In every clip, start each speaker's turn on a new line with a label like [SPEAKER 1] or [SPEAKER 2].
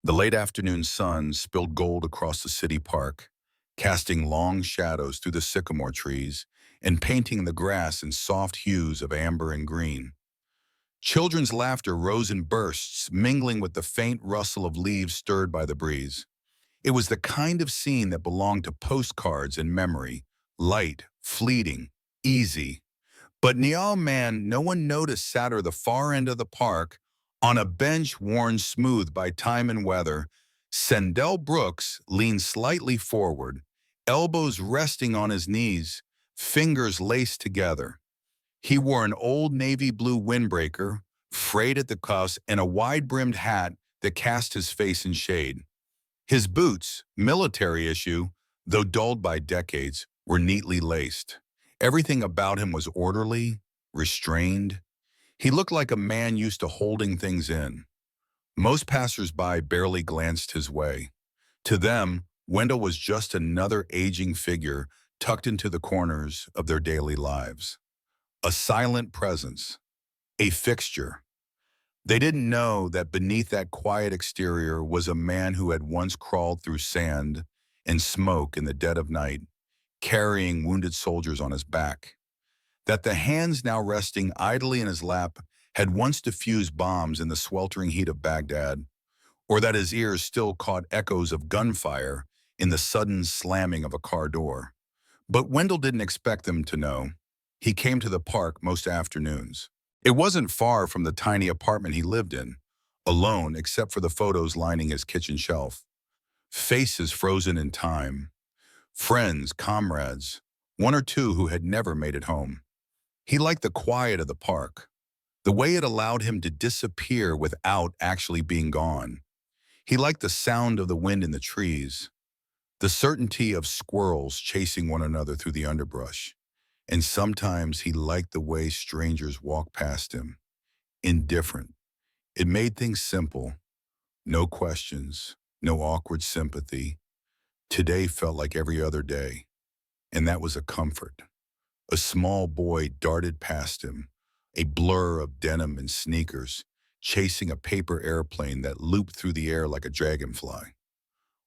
[SPEAKER 1] The late afternoon sun spilled gold across the city park, casting long shadows through the sycamore trees and painting the grass in soft hues of amber and green. Children's laughter rose in bursts, mingling with the faint rustle of leaves stirred by the breeze. It was the kind of scene that belonged to postcards in memory, light, fleeting, easy. But Niall Man, no one noticed, sat at the far end of the park, on a bench worn smooth by time and weather. Wendell Brooks leaned slightly forward, elbows resting on his knees, fingers laced together. He wore an old navy blue windbreaker, frayed at the cuffs, and a wide-brimmed hat that cast his face in shade. His boots, military issue, though dulled by decades, were neatly laced. Everything about him was orderly, restrained. He looked like a man used to holding things in. Most passers-by barely glanced his way. To them, Wendell was just another aging figure tucked into the corners of their daily lives. A silent presence, a fixture. They didn't know that beneath that quiet exterior was a man who had once crawled through sand and smoke in the dead of night, carrying wounded soldiers on his back. That the hands now resting idly in his lap had once diffused bombs in the sweltering heat of Baghdad, or that his ears still caught echoes of gunfire in the sudden slamming of a car door. But Wendell didn't expect them to know. He came to the park most afternoons. It wasn't far from the tiny apartment he lived in, alone except for the photos lining his kitchen shelf. Faces frozen in time. Friends, comrades, one or two who had never made it home. He liked the quiet of the park, the way it allowed him to disappear without actually being gone. He liked the sound of the wind in the trees, the certainty of squirrels chasing one another through the underbrush. And sometimes he liked the way strangers walked past him, indifferent. It made things simple. No questions, no awkward sympathy. Today felt like every other day, and that was a comfort. A small boy darted past him, a blur of denim and sneakers, chasing a paper airplane that looped through the air like a dragonfly.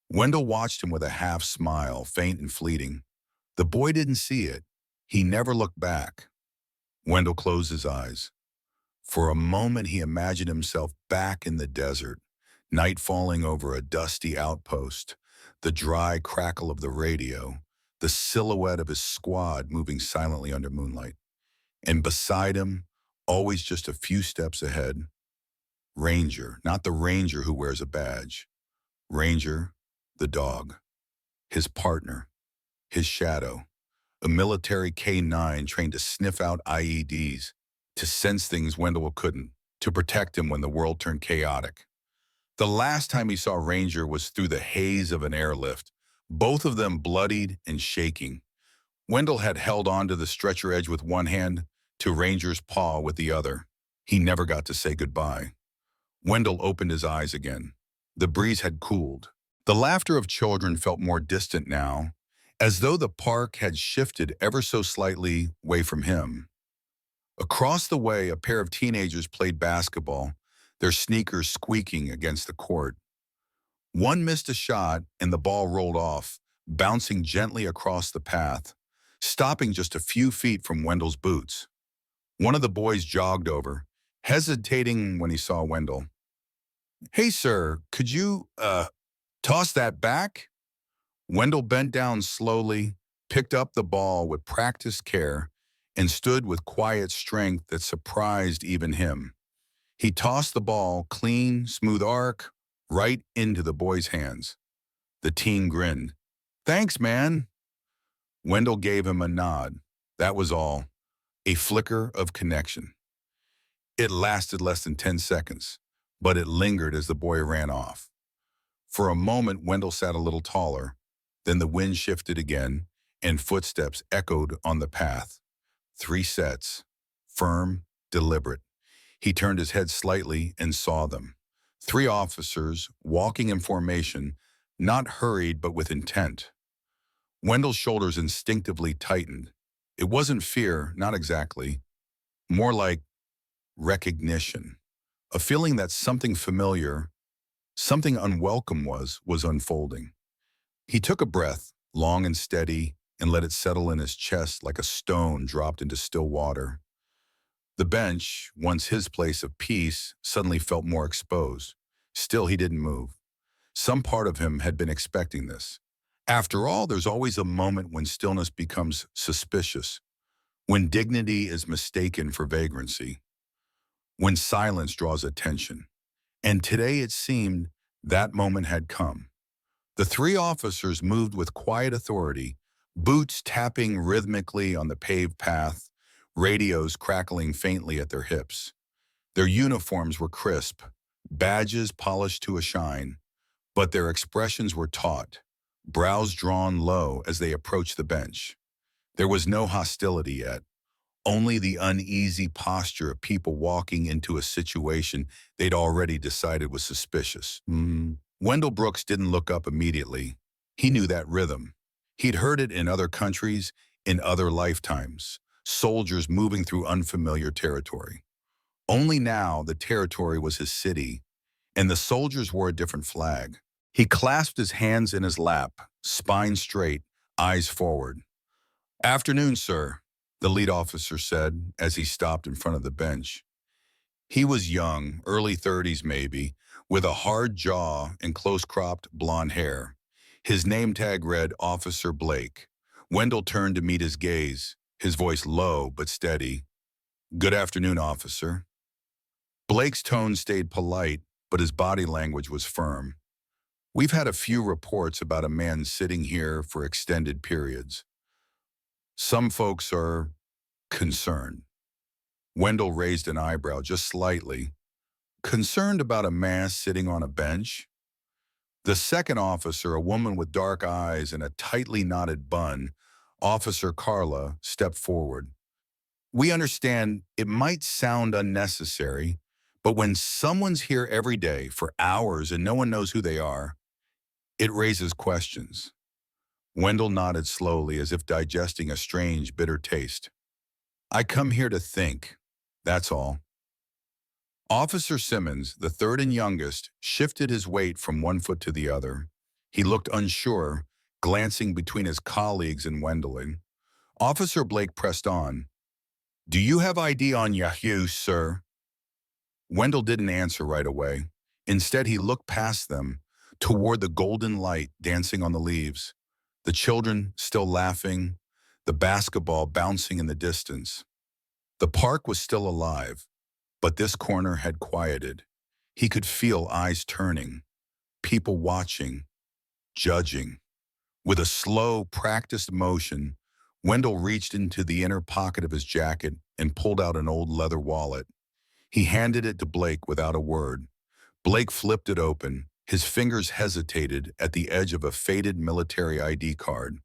[SPEAKER 1] Wendell watched him with a half smile, faint and fleeting. The boy didn't see it. He never looked back. Wendell closed his eyes. For a moment he imagined himself back in the desert, night falling over a dusty outpost, the dry crackle of the radio, the silhouette of his squad moving silently under moonlight. And beside him, always just a few steps ahead, Ranger, not the ranger who wears a badge. Ranger, the dog, his partner, his shadow, a military canine trained to sniff out IEDs, to sense things Wendell couldn't, to protect him when the world turned chaotic. The last time he saw Ranger was through the haze of an airlift, both of them bloodied and shaking. Wendell had held onto the stretcher edge with one hand, to Ranger's paw with the other. He never got to say goodbye. Wendell opened his eyes again. The breeze had cooled. The laughter of children felt more distant now, as though the park had shifted ever so slightly away from him. Across the way, a pair of teenagers played basketball, their sneakers squeaking against the court. One missed a shot and the ball rolled off, bouncing gently across the path, stopping just a few feet from Wendell's boots. One of the boys jogged over, hesitating when he saw Wendell. "Hey, sir, could you, toss that back?" Wendell bent down slowly, picked up the ball with practiced care, and stood with quiet strength that surprised even him. He tossed the ball, clean, smooth arc, right into the boy's hands. The teen grinned. "Thanks, man." Wendell gave him a nod. That was all. A flicker of connection. It lasted less than 10 seconds, but it lingered as the boy ran off. For a moment, Wendell sat a little taller. Then the wind shifted again, and footsteps echoed on the path. 3 sets, firm, deliberate. He turned his head slightly and saw them. 3 officers, walking in formation, not hurried but with intent. Wendell's shoulders instinctively tightened. It wasn't fear, not exactly. More like recognition. A feeling that something familiar, Something unwelcome was unfolding. He took a breath, long and steady, and let it settle in his chest like a stone dropped into still water. The bench, once his place of peace, suddenly felt more exposed. Still, he didn't move. Some part of him had been expecting this. After all, there's always a moment when stillness becomes suspicious, when dignity is mistaken for vagrancy, when silence draws attention. And today it seemed that moment had come. The three officers moved with quiet authority, boots tapping rhythmically on the paved path, radios crackling faintly at their hips. Their uniforms were crisp, badges polished to a shine, but their expressions were taut, brows drawn low as they approached the bench. There was no hostility yet, only the uneasy posture of people walking into a situation they'd already decided was suspicious. Wendell Brooks didn't look up immediately. He knew that rhythm. He'd heard it in other countries, in other lifetimes, soldiers moving through unfamiliar territory. Only now the territory was his city, and the soldiers wore a different flag. He clasped his hands in his lap, spine straight, eyes forward. "Afternoon, sir," the lead officer said as he stopped in front of the bench. He was young, early 30s maybe, with a hard jaw and close-cropped blonde hair. His name tag read Officer Blake. Wendell turned to meet his gaze, his voice low but steady. "Good afternoon, officer." Blake's tone stayed polite, but his body language was firm. "We've had a few reports about a man sitting here for extended periods. Some folks are concerned." Wendell raised an eyebrow just slightly. "Concerned about a man sitting on a bench?" The second officer, a woman with dark eyes and a tightly knotted bun, Officer Carla, stepped forward. "We understand it might sound unnecessary, but when someone's here every day for hours and no one knows who they are, it raises questions." Wendell nodded slowly as if digesting a strange, bitter taste. "I come here to think. That's all." Officer Simmons, the third and youngest, shifted his weight from one foot to the other. He looked unsure, glancing between his colleagues and Wendell. Officer Blake pressed on. "Do you have ID on Yahoo, sir?" Wendell didn't answer right away. Instead, he looked past them, toward the golden light dancing on the leaves, the children still laughing, the basketball bouncing in the distance. The park was still alive, but this corner had quieted. He could feel eyes turning, people watching, judging. With a slow, practiced motion, Wendell reached into the inner pocket of his jacket and pulled out an old leather wallet. He handed it to Blake without a word. Blake flipped it open. His fingers hesitated at the edge of a faded military ID card.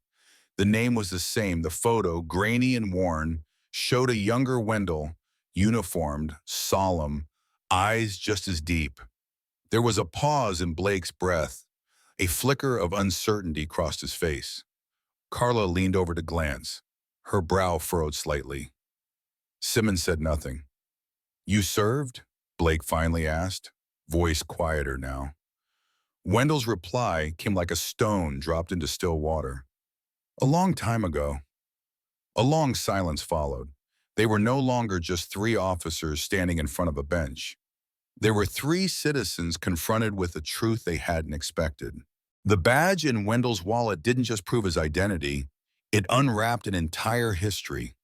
[SPEAKER 1] The name was the same. The photo, grainy and worn, showed a younger Wendell, uniformed, solemn, eyes just as deep. There was a pause in Blake's breath. A flicker of uncertainty crossed his face. Carla leaned over to glance. Her brow furrowed slightly. Simmons said nothing. "You served?" Blake finally asked, voice quieter now. Wendell's reply came like a stone dropped into still water. "A long time ago." A long silence followed. They were no longer just three officers standing in front of a bench. There were three citizens confronted with a truth they hadn't expected. The badge in Wendell's wallet didn't just prove his identity, it unwrapped an entire history.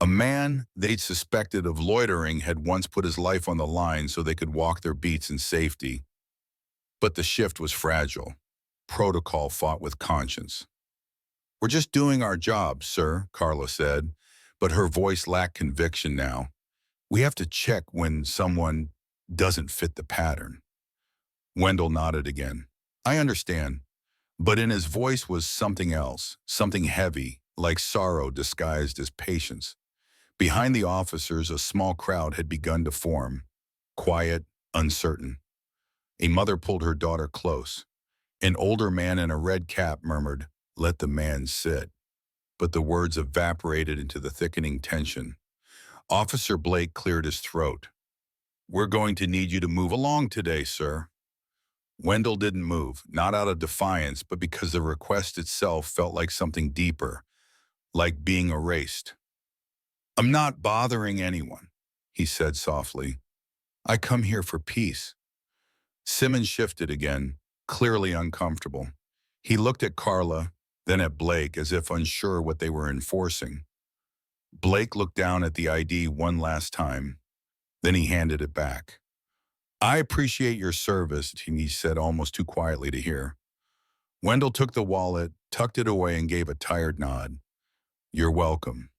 [SPEAKER 1] A man they'd suspected of loitering had once put his life on the line so they could walk their beats in safety. But the shift was fragile. Protocol fought with conscience. "We're just doing our job, sir," Carla said, but her voice lacked conviction now. "We have to check when someone doesn't fit the pattern." Wendell nodded again. "I understand." But in his voice was something else, something heavy, like sorrow disguised as patience. Behind the officers, a small crowd had begun to form, quiet, uncertain. A mother pulled her daughter close. An older man in a red cap murmured, "Let the man sit." But the words evaporated into the thickening tension. Officer Blake cleared his throat. "We're going to need you to move along today, sir." Wendell didn't move, not out of defiance, but because the request itself felt like something deeper, like being erased. "I'm not bothering anyone," he said softly. "I come here for peace." Simmons shifted again, clearly uncomfortable. He looked at Carla, then at Blake, as if unsure what they were enforcing. Blake looked down at the ID one last time, then he handed it back. "I appreciate your service," he said almost too quietly to hear. Wendell took the wallet, tucked it away, and gave a tired nod. "You're welcome."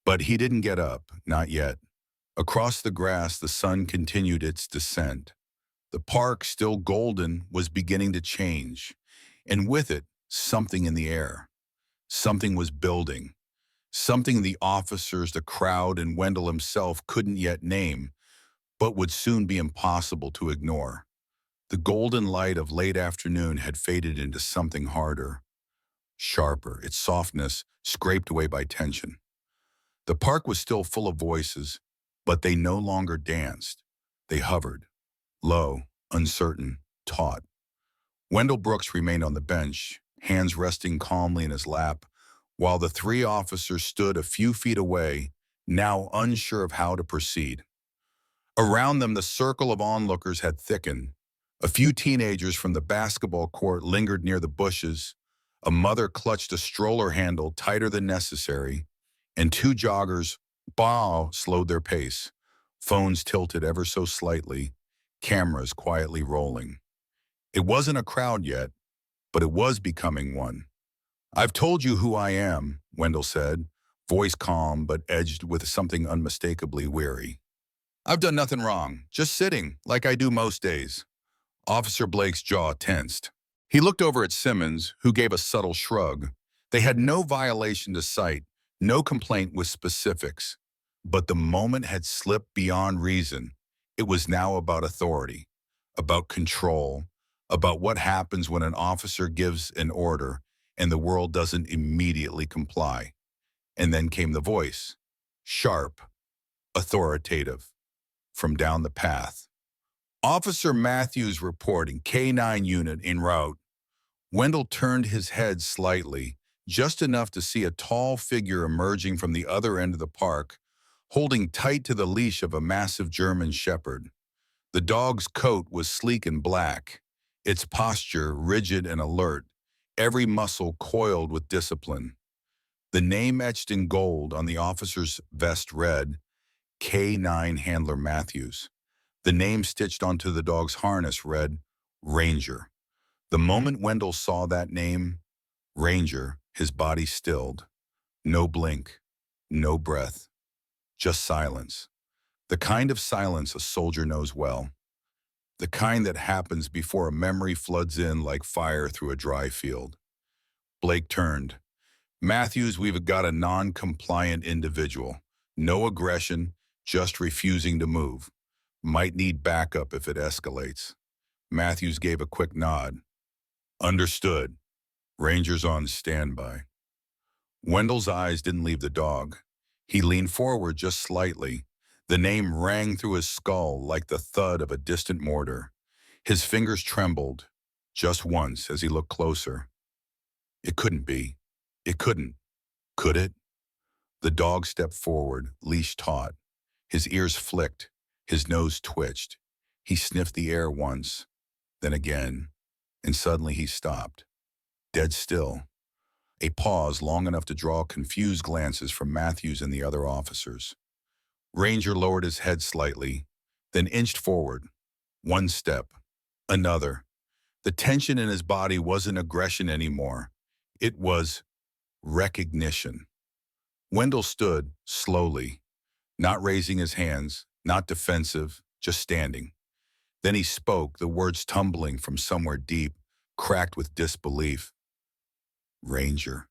[SPEAKER 1] But he didn't get up, not yet. Across the grass, the sun continued its descent. The park, still golden, was beginning to change, and with it, something in the air. Something was building. Something the officers, the crowd, and Wendell himself couldn't yet name, but would soon be impossible to ignore. The golden light of late afternoon had faded into something harder, sharper, its softness scraped away by tension. The park was still full of voices, but they no longer danced. They hovered, low, uncertain, taut. Wendell Brooks remained on the bench, hands resting calmly in his lap, while the three officers stood a few feet away, now unsure of how to proceed. Around them, the circle of onlookers had thickened. A few teenagers from the basketball court lingered near the bushes. A mother clutched a stroller handle tighter than necessary, and two joggers, slowed their pace, phones tilted ever so slightly, cameras quietly rolling. It wasn't a crowd yet, but it was becoming one. "I've told you who I am," Wendell said, voice calm but edged with something unmistakably weary. "I've done nothing wrong, just sitting, like I do most days." Officer Blake's jaw tensed. He looked over at Simmons, who gave a subtle shrug. They had no violation to cite, no complaint with specifics. But the moment had slipped beyond reason. It was now about authority, about control, about what happens when an officer gives an order and the world doesn't immediately comply. And then came the voice, sharp, authoritative, from down the path. "Officer Matthews reporting, K9 unit en route." Wendell turned his head slightly, just enough to see a tall figure emerging from the other end of the park, holding tight to the leash of a massive German shepherd. The dog's coat was sleek and black, its posture rigid and alert, every muscle coiled with discipline. The name etched in gold on the officer's vest read, K9 Handler Matthews. The name stitched onto the dog's harness read, Ranger. The moment Wendell saw that name, Ranger, his body stilled. No blink, no breath, just silence. The kind of silence a soldier knows well. The kind that happens before a memory floods in like fire through a dry field. Blake turned. "Matthews, we've got a non-compliant individual. No aggression, just refusing to move. Might need backup if it escalates." Matthews gave a quick nod. "Understood. Rangers on standby." Wendell's eyes didn't leave the dog. He leaned forward just slightly. The name rang through his skull like the thud of a distant mortar. His fingers trembled, just once as he looked closer. It couldn't be. It couldn't. Could it? The dog stepped forward, leash taut. His ears flicked. His nose twitched. He sniffed the air once, then again, and suddenly he stopped, dead still. A pause long enough to draw confused glances from Matthews and the other officers. Ranger lowered his head slightly, then inched forward. One step, another. The tension in his body wasn't aggression anymore. It was recognition. Wendell stood, slowly, not raising his hands, not defensive, just standing. Then he spoke, the words tumbling from somewhere deep, cracked with disbelief. "Ranger."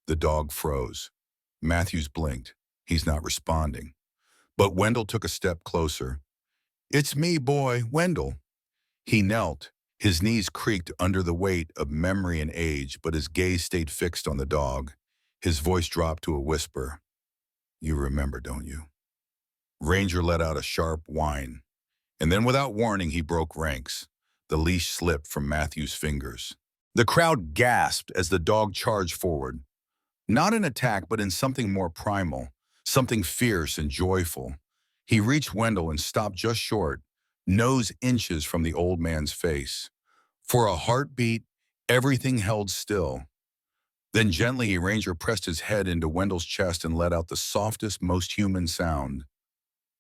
[SPEAKER 1] The dog froze. Matthews blinked. He's not responding. But Wendell took a step closer. "It's me, boy, Wendell." He knelt. His knees creaked under the weight of memory and age, but his gaze stayed fixed on the dog. His voice dropped to a whisper. "You remember, don't you?" Ranger let out a sharp whine. And then without warning, he broke ranks. The leash slipped from Matthew's fingers. The crowd gasped as the dog charged forward, not in attack but in something more primal, something fierce and joyful. He reached Wendell and stopped just short, nose inches from the old man's face. For a heartbeat, everything held still. Then gently, Ranger pressed his head into Wendell's chest and let out the softest, most human sound,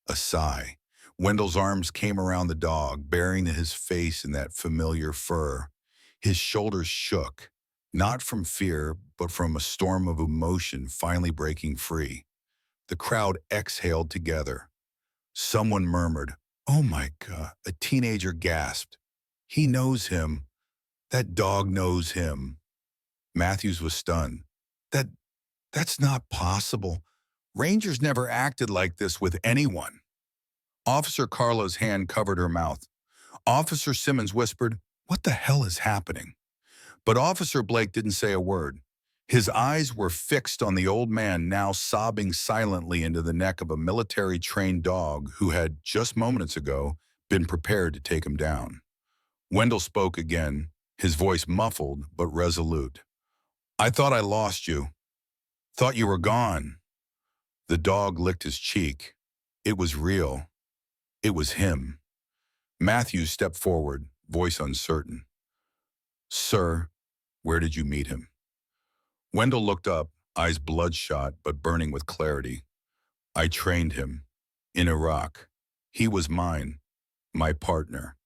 [SPEAKER 1] a sigh. Wendell's arms came around the dog, burying his face in that familiar fur. His shoulders shook, not from fear, but from a storm of emotion finally breaking free. The crowd exhaled together. Someone murmured, "Oh my God," a teenager gasped. "He knows him. That dog knows him." Matthews was stunned. That, that's not possible. Rangers never acted like this with anyone. Officer Carla's hand covered her mouth. Officer Simmons whispered, "What the hell is happening?" But Officer Blake didn't say a word. His eyes were fixed on the old man now sobbing silently into the neck of a military-trained dog who had, just moments ago, been prepared to take him down. Wendell spoke again, his voice muffled but resolute. "I thought I lost you. Thought you were gone." The dog licked his cheek. It was real. It was him. Matthews stepped forward, voice uncertain. "Sir, where did you meet him?" Wendell looked up, eyes bloodshot but burning with clarity. "I trained him. In Iraq. He was mine. My partner.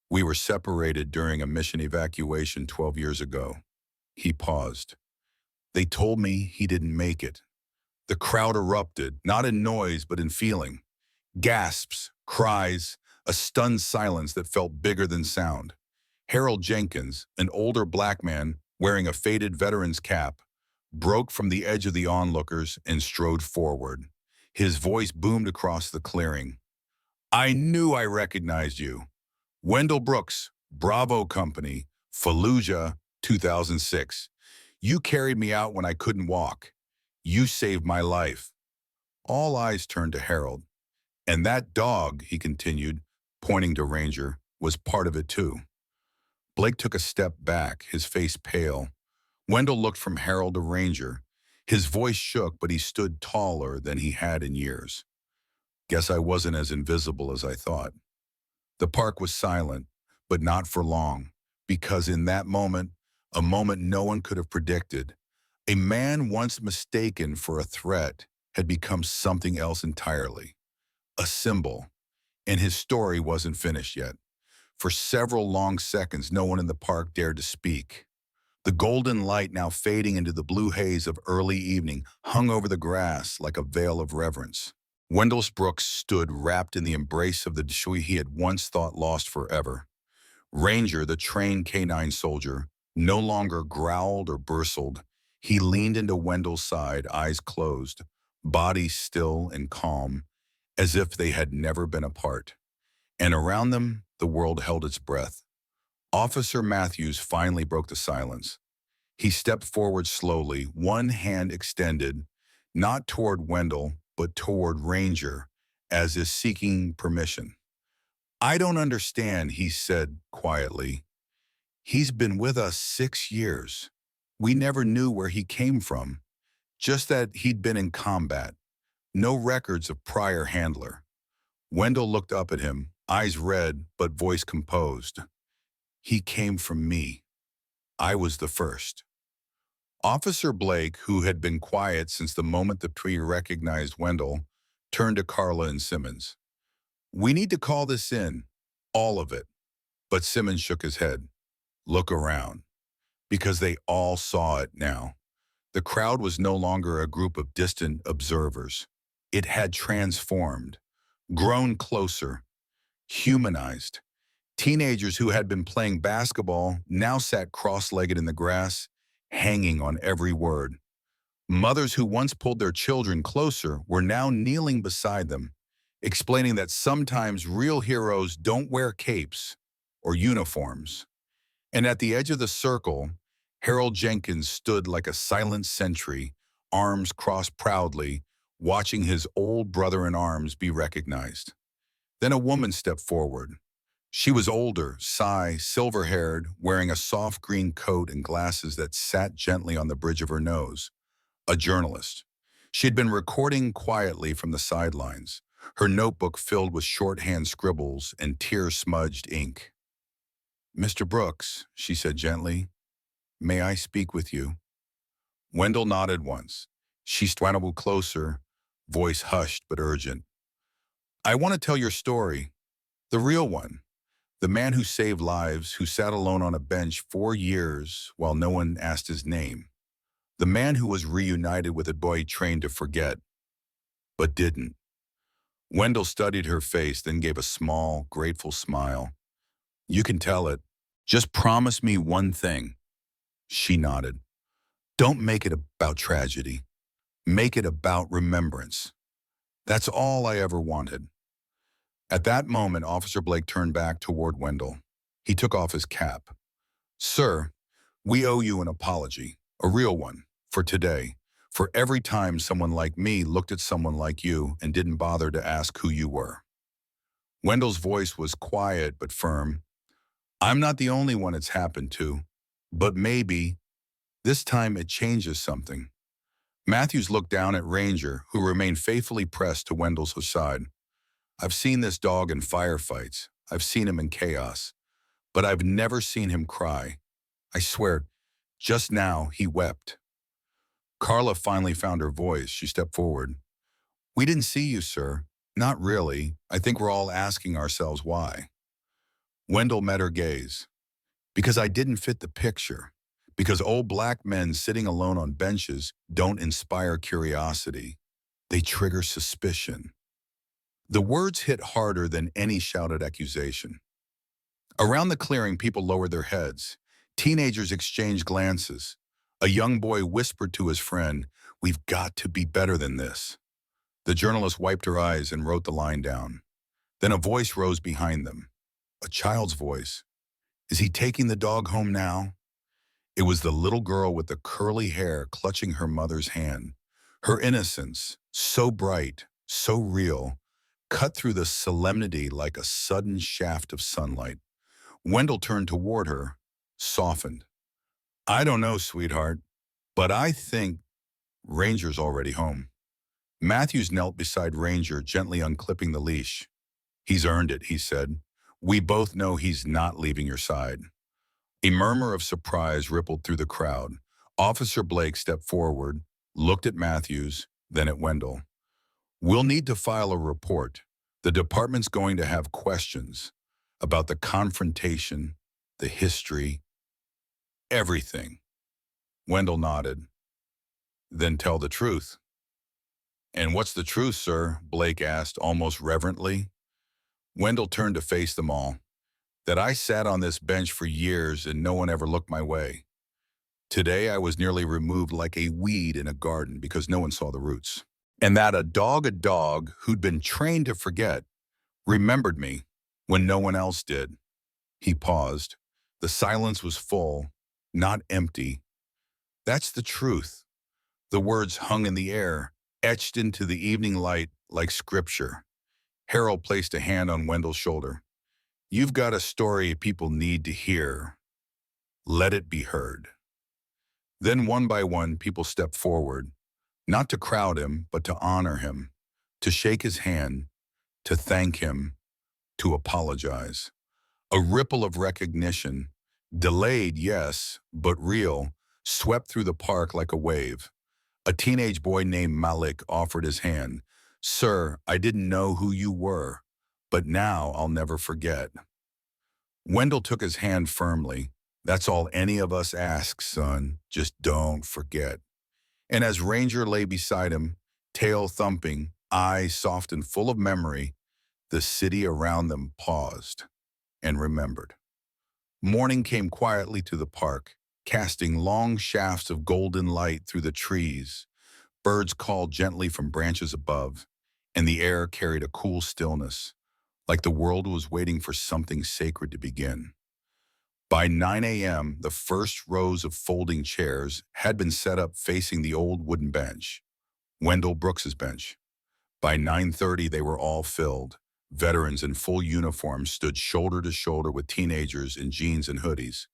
[SPEAKER 1] We were separated during a mission evacuation 12 years ago." He paused. "They told me he didn't make it." The crowd erupted, not in noise but in feeling. Gasps, cries, a stunned silence that felt bigger than sound. Harold Jenkins, an older black man wearing a faded veteran's cap, broke from the edge of the onlookers and strode forward. His voice boomed across the clearing. "I knew I recognized you. Wendell Brooks, Bravo Company, Fallujah, 2006. You carried me out when I couldn't walk. You saved my life." All eyes turned to Harold. "And that dog," he continued, pointing to Ranger, "was part of it too." Blake took a step back, his face pale. Wendell looked from Harold to Ranger. His voice shook, but he stood taller than he had in years. "Guess I wasn't as invisible as I thought." The park was silent, but not for long, because in that moment, a moment no one could have predicted, a man once mistaken for a threat had become something else entirely. A symbol, and his story wasn't finished yet. For several long seconds, no one in the park dared to speak. The golden light, now fading into the blue haze of early evening, hung over the grass like a veil of reverence. Wendell Brooks stood wrapped in the embrace of the Shui he had once thought lost forever. Ranger, the trained canine soldier, no longer growled or bristled. He leaned into Wendell's side, eyes closed, body still and calm, as if they had never been apart. And around them, the world held its breath. Officer Matthews finally broke the silence. He stepped forward slowly, one hand extended, not toward Wendell, but toward Ranger, as if seeking permission. "I don't understand," he said quietly. "He's been with us 6 years. We never knew where he came from, just that he'd been in combat. No records of prior handler." Wendell looked up at him, eyes red but voice composed. "He came from me. I was the first." Officer Blake, who had been quiet since the moment the tree recognized Wendell, turned to Carla and Simmons. "We need to call this in, all of it." But Simmons shook his head. "Look around." Because they all saw it now. The crowd was no longer a group of distant observers. It had transformed, grown closer, humanized. Teenagers who had been playing basketball now sat cross-legged in the grass, hanging on every word. Mothers who once pulled their children closer were now kneeling beside them, explaining that sometimes real heroes don't wear capes or uniforms. And at the edge of the circle, Harold Jenkins stood like a silent sentry, arms crossed proudly, watching his old brother in arms be recognized. Then a woman stepped forward. She was older, silver-haired, wearing a soft green coat and glasses that sat gently on the bridge of her nose. A journalist. She had been recording quietly from the sidelines, her notebook filled with shorthand scribbles and tear-smudged ink. "Mr. Brooks," she said gently, "may I speak with you?" Wendell nodded once. She straddled closer, voice hushed but urgent. "I want to tell your story, the real one. The man who saved lives, who sat alone on a bench 4 years while no one asked his name. The man who was reunited with a boy he trained to forget, but didn't." Wendell studied her face, then gave a small, grateful smile. "You can tell it. Just promise me one thing." She nodded. "Don't make it about tragedy. Make it about remembrance. That's all I ever wanted." At that moment, Officer Blake turned back toward Wendell. He took off his cap. "Sir, we owe you an apology, a real one, for today, for every time someone like me looked at someone like you and didn't bother to ask who you were." Wendell's voice was quiet but firm. "I'm not the only one it's happened to, but maybe this time it changes something." Matthews looked down at Ranger, who remained faithfully pressed to Wendell's side. "I've seen this dog in firefights. I've seen him in chaos. But I've never seen him cry. I swear, just now he wept." Carla finally found her voice. She stepped forward. "We didn't see you, sir. Not really. I think we're all asking ourselves why." Wendell met her gaze. "Because I didn't fit the picture. Because old black men sitting alone on benches don't inspire curiosity. They trigger suspicion." The words hit harder than any shouted accusation. Around the clearing, people lowered their heads. Teenagers exchanged glances. A young boy whispered to his friend, "We've got to be better than this." The journalist wiped her eyes and wrote the line down. Then a voice rose behind them. A child's voice. "Is he taking the dog home now?" It was the little girl with the curly hair clutching her mother's hand. Her innocence, so bright, so real, cut through the solemnity like a sudden shaft of sunlight. Wendell turned toward her, softened. "I don't know, sweetheart, but I think Ranger's already home." Matthews knelt beside Ranger, gently unclipping the leash. "He's earned it," he said. "We both know he's not leaving your side." A murmur of surprise rippled through the crowd. Officer Blake stepped forward, looked at Matthews, then at Wendell. "We'll need to file a report. The department's going to have questions about the confrontation, the history, everything." Wendell nodded. "Then tell the truth." "And what's the truth, sir?" Blake asked, almost reverently. Wendell turned to face them all. "That I sat on this bench for years and no one ever looked my way. Today I was nearly removed like a weed in a garden because no one saw the roots. And that a dog who'd been trained to forget, remembered me when no one else did." He paused. The silence was full, not empty. "That's the truth." The words hung in the air, etched into the evening light like scripture. Harold placed a hand on Wendell's shoulder. "You've got a story people need to hear. Let it be heard." Then one by one, people stepped forward, not to crowd him, but to honor him, to shake his hand, to thank him, to apologize. A ripple of recognition, delayed, yes, but real, swept through the park like a wave. A teenage boy named Malik offered his hand. "Sir, I didn't know who you were, but now I'll never forget." Wendell took his hand firmly. "That's all any of us ask, son. Just don't forget." And as Ranger lay beside him, tail thumping, eyes soft and full of memory, the city around them paused and remembered. Morning came quietly to the park, casting long shafts of golden light through the trees. Birds called gently from branches above, and the air carried a cool stillness, like the world was waiting for something sacred to begin. By 9 a.m., the first rows of folding chairs had been set up facing the old wooden bench, Wendell Brooks's bench. By 9:30, they were all filled. Veterans in full uniforms stood shoulder to shoulder with teenagers in jeans and hoodies.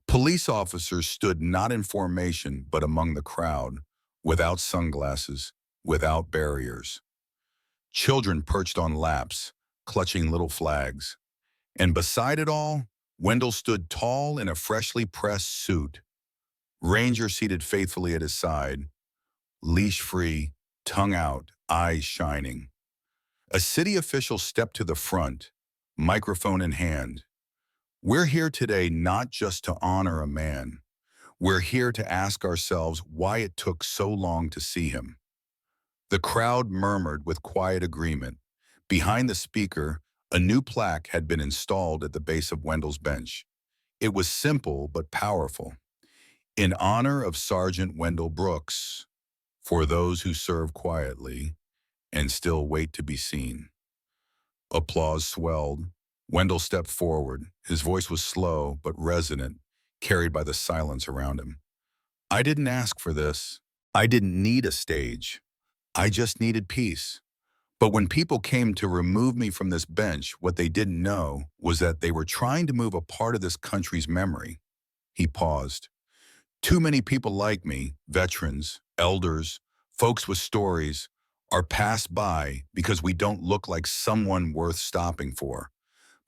[SPEAKER 1] Police officers stood not in formation but among the crowd, without sunglasses, without barriers. Children perched on laps, clutching little flags. And beside it all, Wendell stood tall in a freshly pressed suit. Ranger seated faithfully at his side, leash free, tongue out, eyes shining. A city official stepped to the front, microphone in hand. We're here today not just to honor a man. We're here to ask ourselves why it took so long to see him. The crowd murmured with quiet agreement. Behind the speaker, a new plaque had been installed at the base of Wendell's bench. It was simple but powerful. In honor of Sergeant Wendell Brooks, for those who serve quietly and still wait to be seen. Applause swelled. Wendell stepped forward. His voice was slow but resonant, carried by the silence around him. I didn't ask for this. I didn't need a stage. I just needed peace. But when people came to remove me from this bench, what they didn't know was that they were trying to move a part of this country's memory. He paused. Too many people like me, veterans, elders, folks with stories, are passed by because we don't look like someone worth stopping for.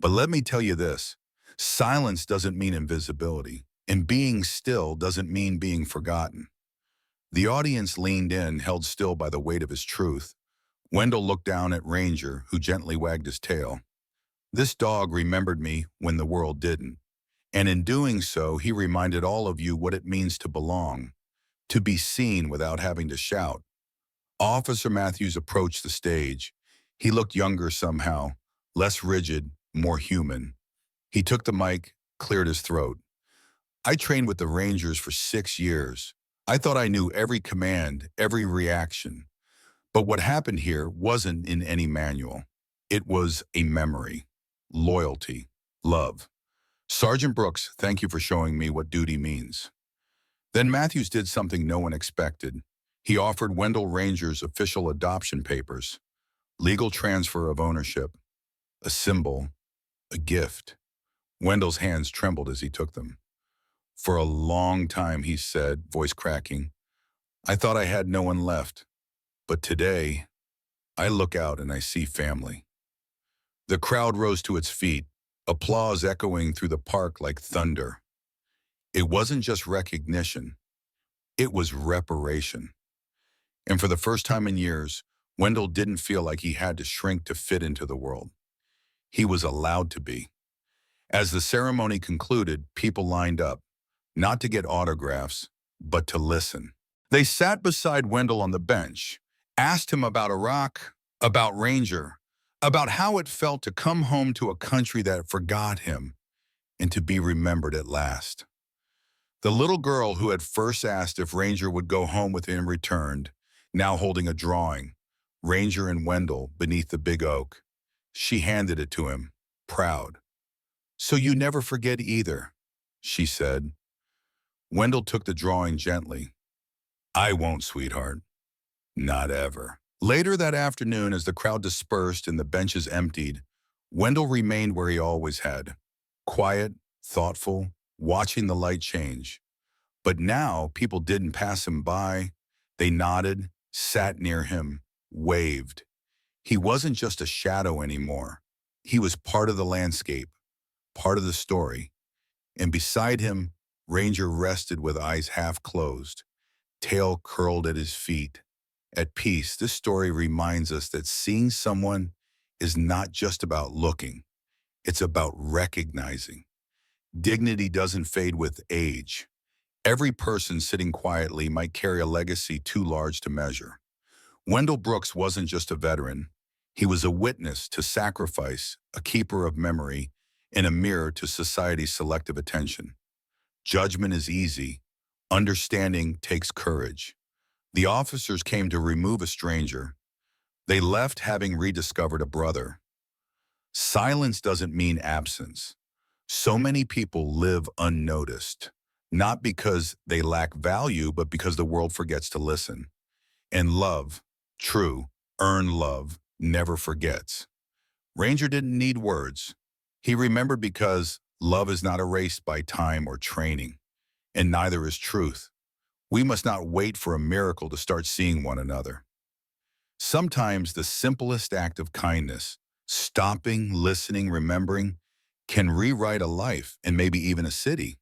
[SPEAKER 1] But let me tell you this, silence doesn't mean invisibility, and being still doesn't mean being forgotten. The audience leaned in, held still by the weight of his truth. Wendell looked down at Ranger, who gently wagged his tail. This dog remembered me when the world didn't. And in doing so, he reminded all of you what it means to belong, to be seen without having to shout. Officer Matthews approached the stage. He looked younger somehow, less rigid, more human. He took the mic, cleared his throat. I trained with the Rangers for 6 years. I thought I knew every command, every reaction. But what happened here wasn't in any manual. It was a memory, loyalty, love. Sergeant Brooks, thank you for showing me what duty means. Then Matthews did something no one expected. He offered Wendell Ranger's official adoption papers, legal transfer of ownership, a symbol, a gift. Wendell's hands trembled as he took them. For a long time, he said, voice cracking, I thought I had no one left. But today, I look out and I see family. The crowd rose to its feet, applause echoing through the park like thunder. It wasn't just recognition, it was reparation. And for the first time in years, Wendell didn't feel like he had to shrink to fit into the world. He was allowed to be. As the ceremony concluded, people lined up, not to get autographs, but to listen. They sat beside Wendell on the bench, asked him about Iraq, about Ranger, about how it felt to come home to a country that forgot him and to be remembered at last. The little girl who had first asked if Ranger would go home with him returned, now holding a drawing, Ranger and Wendell beneath the big oak. She handed it to him, proud. So you never forget either, she said. Wendell took the drawing gently. I won't, sweetheart. Not ever. Later that afternoon, as the crowd dispersed and the benches emptied, Wendell remained where he always had, quiet, thoughtful, watching the light change. But now people didn't pass him by. They nodded, sat near him, waved. He wasn't just a shadow anymore. He was part of the landscape, part of the story. And beside him, Ranger rested with eyes half closed, tail curled at his feet. At peace, this story reminds us that seeing someone is not just about looking. It's about recognizing. Dignity doesn't fade with age. Every person sitting quietly might carry a legacy too large to measure. Wendell Brooks wasn't just a veteran. He was a witness to sacrifice, a keeper of memory, and a mirror to society's selective attention. Judgment is easy. Understanding takes courage. The officers came to remove a stranger. They left having rediscovered a brother. Silence doesn't mean absence. So many people live unnoticed, not because they lack value, but because the world forgets to listen. And love, true, earned love, never forgets. Ranger didn't need words. He remembered because love is not erased by time or training, and neither is truth. We must not wait for a miracle to start seeing one another. Sometimes the simplest act of kindness, stopping, listening, remembering, can rewrite a life and maybe even a city.